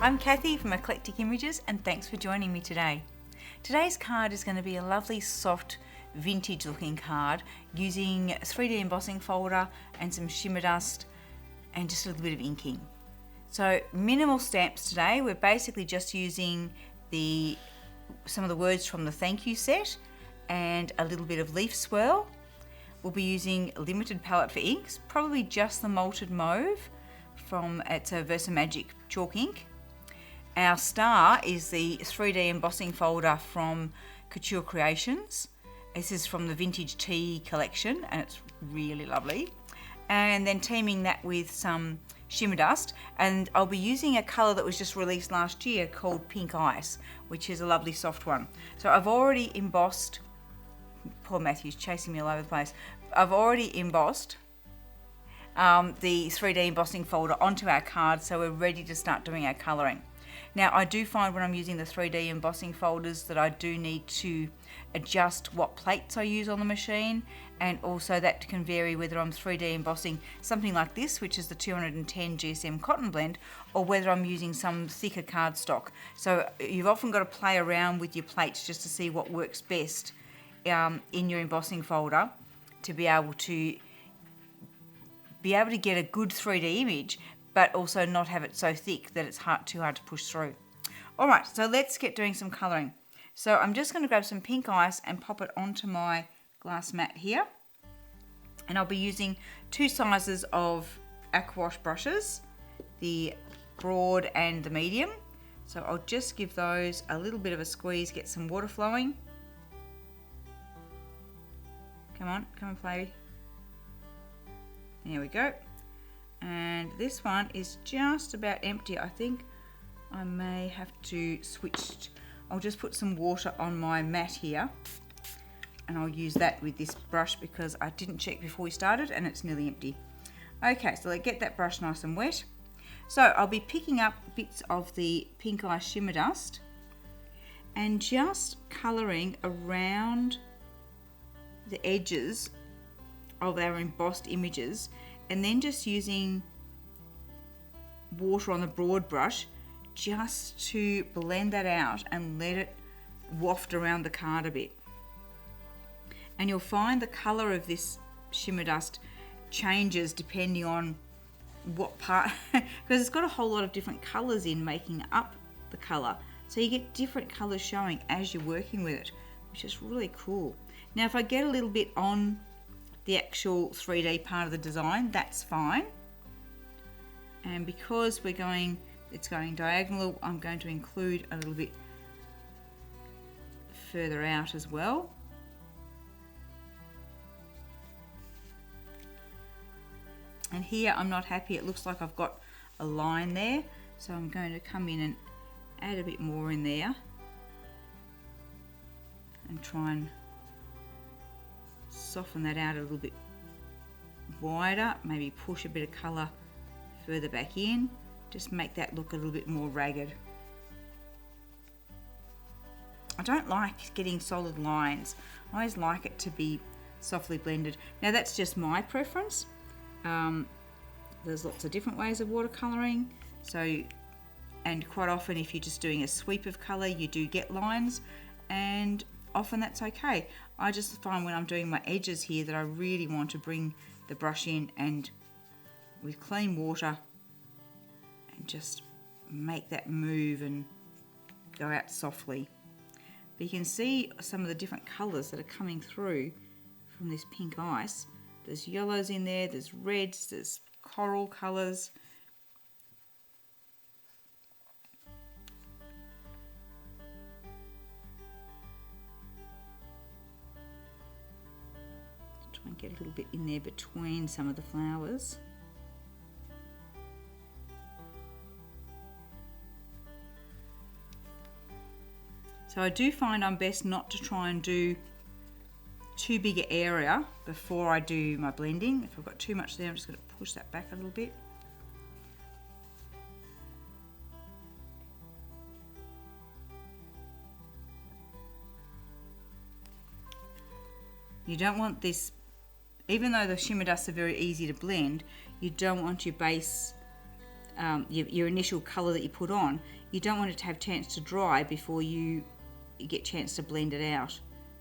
I'm Cathy from Eclectic Images, and thanks for joining me today. Today's card is going to be a lovely soft vintage looking card using a 3D embossing folder and some shimmer dust and just a little bit of inking. So minimal stamps today. We're basically just using some of the words from the thank you set and a little bit of leaf swirl. We'll be using a limited palette for inks, probably just the Malted Mauve it's a Versamagic chalk ink. Our star is the 3D embossing folder from Couture Creations. This is from the Vintage Tea collection and it's really lovely. And then teaming that with some shimmer dust, and I'll be using a colour that was just released last year called Pink Ice, which is a lovely soft one. So I've already embossed, poor Matthew's chasing me all over the place. I've already embossed the 3D embossing folder onto our card, so we're ready to start doing our colouring. Now I do find when I'm using the 3D embossing folders that I do need to adjust what plates I use on the machine, and also that can vary whether I'm 3D embossing something like this, which is the 210 GSM cotton blend, or whether I'm using some thicker cardstock. So you've often got to play around with your plates just to see what works best in your embossing folder to be able to get a good 3D image, but also not have it so thick that it's too hard to push through. All right, so let's get doing some colouring. So I'm just going to grab some pink ice and pop it onto my glass mat here. And I'll be using two sizes of aquawash brushes, the broad and the medium. So I'll just give those a little bit of a squeeze, get some water flowing. Come on, play. There we go. And this one is just about empty. I think I may have to switch. I'll just put some water on my mat here and I'll use that with this brush because I didn't check before we started and it's nearly empty. Okay, so let's get that brush nice and wet. So I'll be picking up bits of the Pink Ice shimmer dust and just colouring around the edges of our embossed images, and then just using water on the broad brush just to blend that out and let it waft around the card a bit. And you'll find the colour of this shimmer dust changes depending on what part, because it's got a whole lot of different colours in making up the colour. So you get different colours showing as you're working with it, which is really cool. Now if I get a little bit on the actual 3D part of the design, that's fine. And because it's going diagonal, I'm going to include a little bit further out as well. And here I'm not happy, it looks like I've got a line there, so I'm going to come in and add a bit more in there and try and soften that out a little bit wider, maybe push a bit of colour further back in, just make that look a little bit more ragged. I don't like getting solid lines, I always like it to be softly blended. Now that's just my preference. There's lots of different ways of watercolouring, and quite often if you're just doing a sweep of colour you do get lines, and often that's okay. I just find when I'm doing my edges here that I really want to bring the brush in and with clean water and just make that move and go out softly. But you can see some of the different colours that are coming through from this pink ice. There's yellows in there, there's reds, there's coral colours. Try and get a little bit in there between some of the flowers. So I do find I'm best not to try and do too big an area before I do my blending. If I've got too much there, I'm just going to push that back a little bit. You don't want this, even though the shimmer dusts are very easy to blend, you don't want your base, your initial colour that you put on, you don't want it to have a chance to dry before you get a chance to blend it out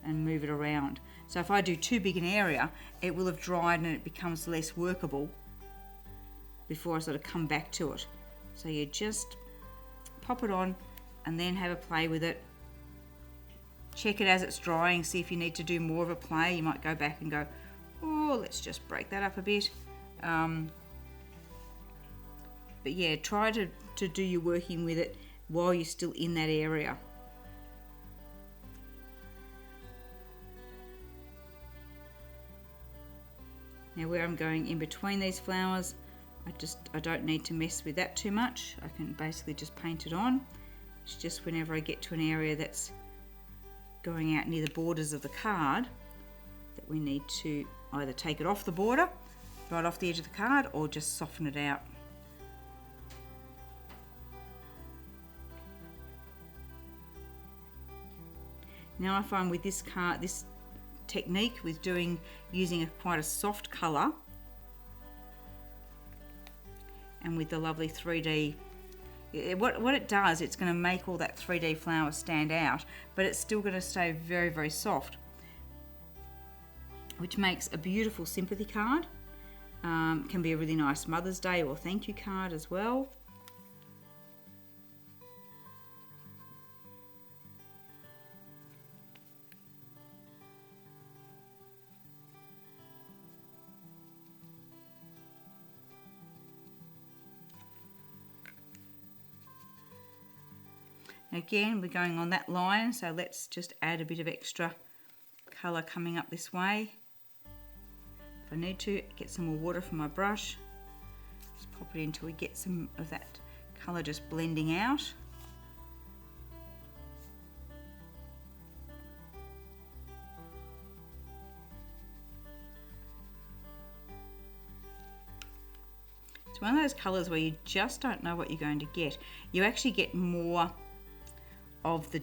and move it around. So if I do too big an area, it will have dried and it becomes less workable before I sort of come back to it. So you just pop it on and then have a play with it. Check it as it's drying, see if you need to do more of a play. You might go back and go, oh, let's just break that up a bit. But yeah, try to do your working with it while you're still in that area. Now where I'm going in between these flowers, I don't need to mess with that too much. I can basically just paint it on. It's just whenever I get to an area that's going out near the borders of the card that we need to either take it off the border, right off the edge of the card, or just soften it out. Now I find with this card, this technique with using quite a soft colour, and with the lovely 3D, what it does, it's going to make all that 3D flower stand out, but it's still going to stay very, very soft, which makes a beautiful sympathy card. Can be a really nice Mother's Day or thank you card as well. Again, we're going on that line, so let's just add a bit of extra colour coming up this way. If I need to, get some more water from my brush. Just pop it in until we get some of that colour just blending out. It's one of those colours where you just don't know what you're going to get. You actually get more of the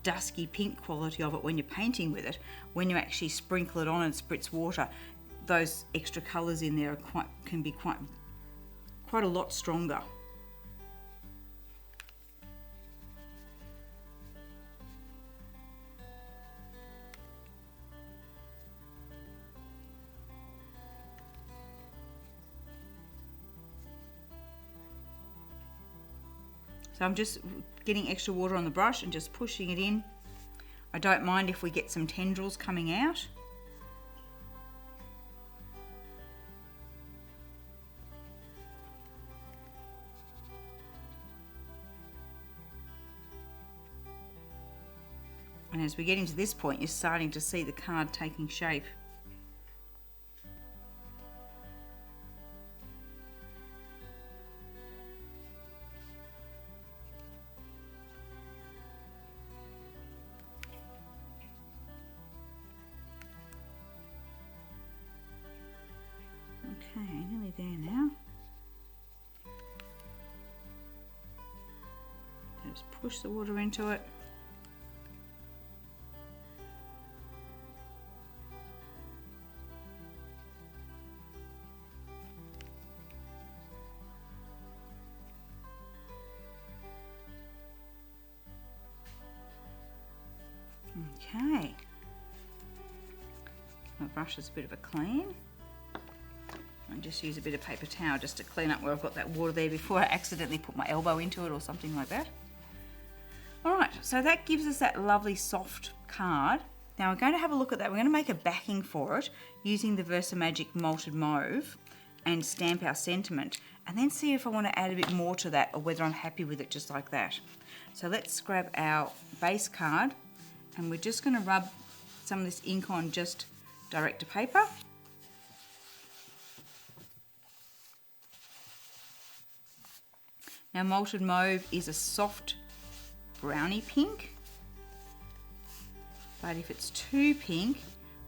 dusky pink quality of it when you're painting with it. When you actually sprinkle it on and spritz water, those extra colours in there can be quite a lot stronger. So I'm just getting extra water on the brush and just pushing it in. I don't mind if we get some tendrils coming out. And as we're getting to this point, you're starting to see the card taking shape. Okay, nearly there now. Just push the water into it. Okay. My brush is a bit of a clean. I just use a bit of paper towel just to clean up where I've got that water there before I accidentally put my elbow into it or something like that. Alright, so that gives us that lovely soft card. Now we're going to have a look at that. We're going to make a backing for it using the Versamagic Malted Mauve and stamp our sentiment, and then see if I want to add a bit more to that or whether I'm happy with it just like that. So let's grab our base card and we're just going to rub some of this ink on just direct to paper. Now Malted Mauve is a soft browny pink, but if it's too pink,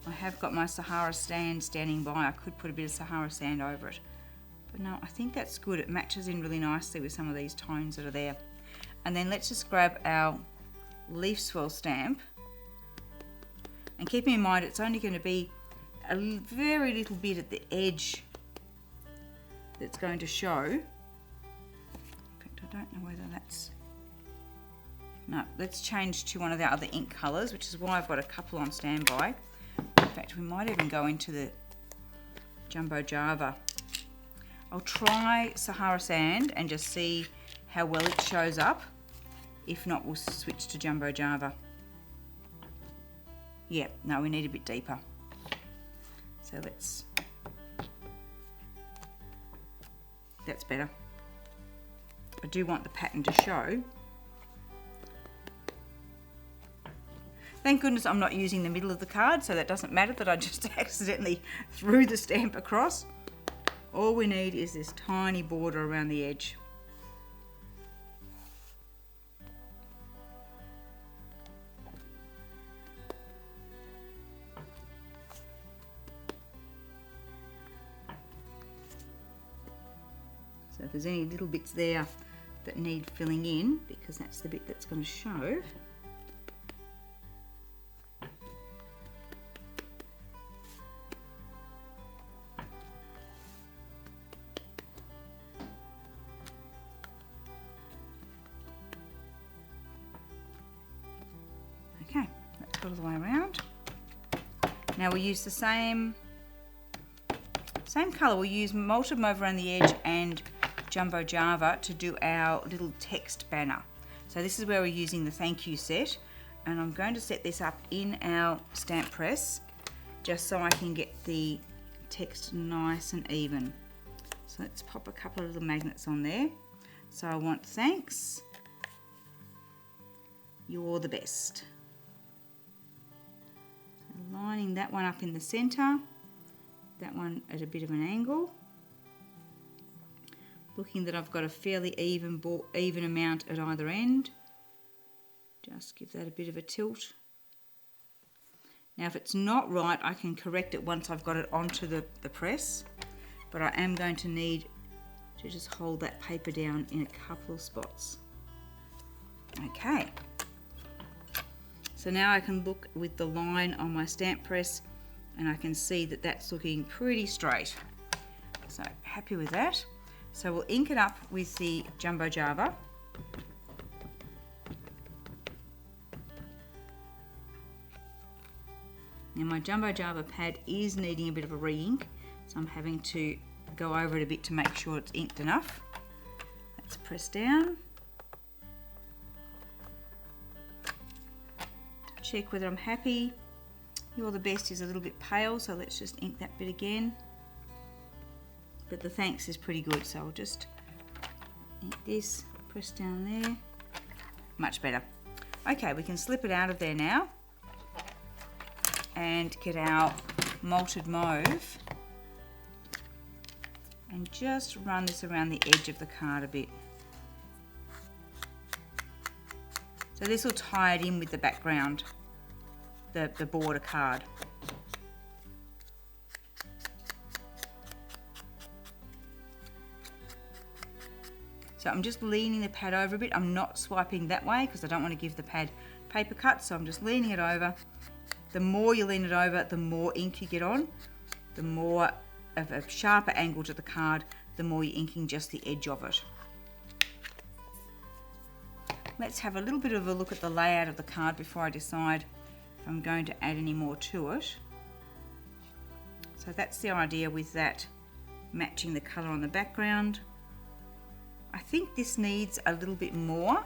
I have got my Sahara sand standing by. I could put a bit of Sahara sand over it, but no, I think that's good. It matches in really nicely with some of these tones that are there. And then let's just grab our leaf swirl stamp, and keeping in mind it's only going to be a very little bit at the edge that's going to show. I don't know whether that's No, let's change to one of the other ink colours, which is why I've got a couple on standby. In fact, we might even go into the Jumbo Java. I'll try Sahara Sand and just see how well it shows up. If not, we'll switch to Jumbo Java. Yeah, no, we need a bit deeper. So that's better. I do want the pattern to show. Thank goodness I'm not using the middle of the card, so that doesn't matter that I just accidentally threw the stamp across. All we need is this tiny border around the edge. So if there's any little bits there that need filling in, because that's the bit that's going to show. Okay, let's go all the way around. Now we use the same colour. We'll use Malted Mauve around the edge and Jumbo Java to do our little text banner. So this is where we're using the thank you set, and I'm going to set this up in our stamp press just so I can get the text nice and even. So let's pop a couple of little magnets on there. So I want thanks, you're the best. So lining that one up in the centre, that one at a bit of an angle. Looking that I've got a fairly even amount at either end. Just give that a bit of a tilt. Now if it's not right, I can correct it once I've got it onto the press, but I am going to need to just hold that paper down in a couple of spots. Okay, so now I can look with the line on my stamp press and I can see that that's looking pretty straight. So happy with that. So we'll ink it up with the Jumbo Java. Now my Jumbo Java pad is needing a bit of a re-ink, so I'm having to go over it a bit to make sure it's inked enough. Let's press down. Check whether I'm happy. You're the best is a little bit pale, so let's just ink that bit again. But the thanks is pretty good, so I'll just ink this, press down there. Much better. Okay, we can slip it out of there now and get our Malted Mauve and just run this around the edge of the card a bit. So this will tie it in with the background, the border card. So I'm just leaning the pad over a bit. I'm not swiping that way because I don't want to give the pad paper cuts, so I'm just leaning it over. The more you lean it over, the more ink you get on. The more of a sharper angle to the card, the more you're inking just the edge of it. Let's have a little bit of a look at the layout of the card before I decide if I'm going to add any more to it. So that's the idea with that matching the colour on the background. I think this needs a little bit more.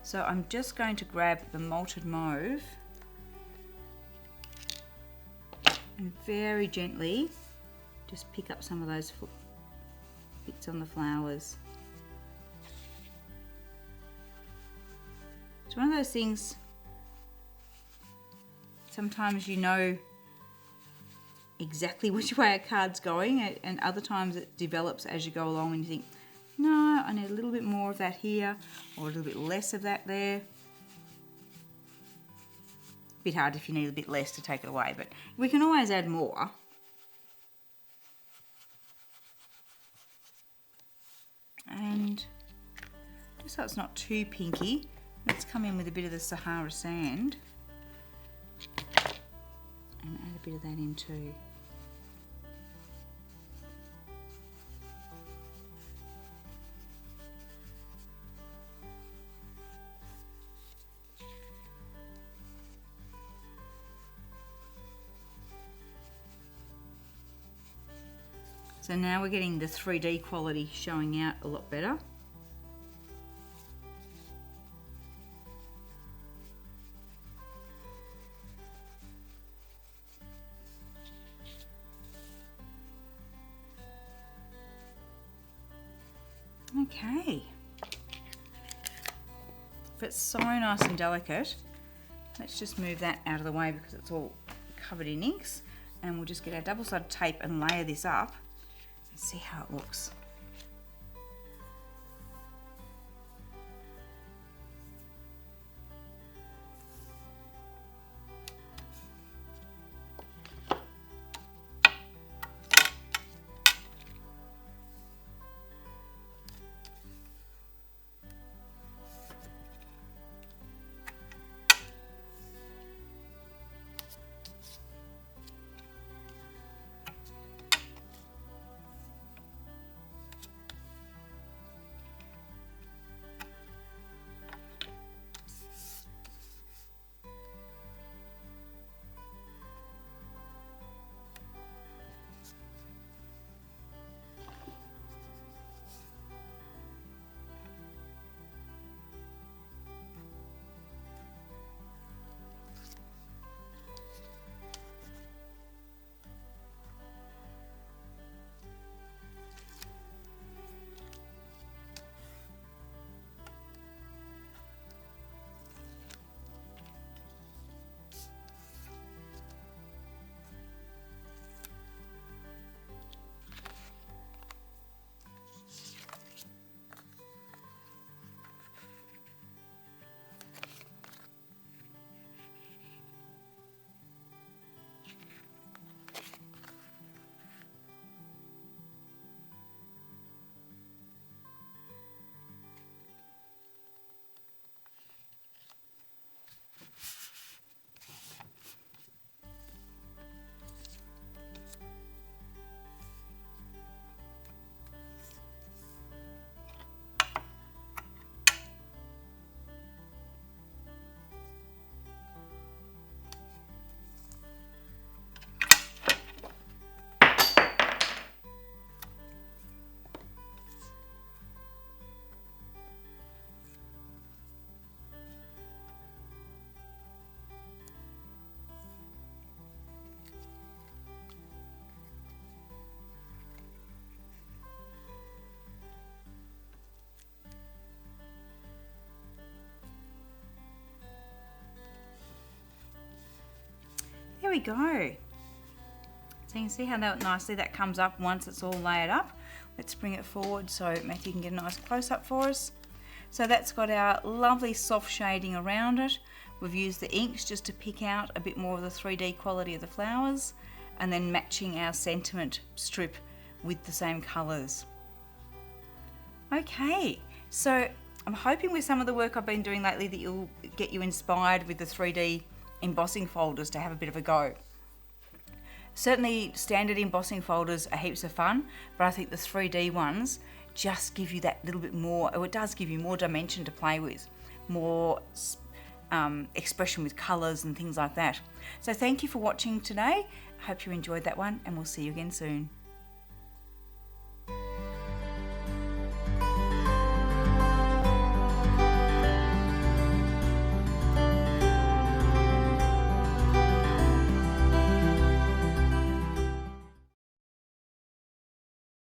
So I'm just going to grab the Malted Mauve and very gently just pick up some of those bits on the flowers. It's one of those things, sometimes you know exactly which way a card's going, and other times it develops as you go along and you think, no, I need a little bit more of that here or a little bit less of that there. A bit hard if you need a bit less to take it away, but we can always add more. And just so it's not too pinky, let's come in with a bit of the Sahara Sand and add a bit of that in too. So now we're getting the 3D quality showing out a lot better. Okay. If it's so nice and delicate, let's just move that out of the way because it's all covered in inks, and we'll just get our double-sided tape and layer this up and see how it looks. There we go. So you can see how nicely that comes up once it's all layered up. Let's bring it forward so Matthew can get a nice close-up for us. So that's got our lovely soft shading around it. We've used the inks just to pick out a bit more of the 3D quality of the flowers, and then matching our sentiment strip with the same colours. Okay, so I'm hoping with some of the work I've been doing lately that you'll get you inspired with the 3D embossing folders to have a bit of a go. Certainly standard embossing folders are heaps of fun, but I think the 3D ones just give you that little bit more, or it does give you more dimension to play with, more expression with colours and things like that. So thank you for watching today. I hope you enjoyed that one, and we'll see you again soon.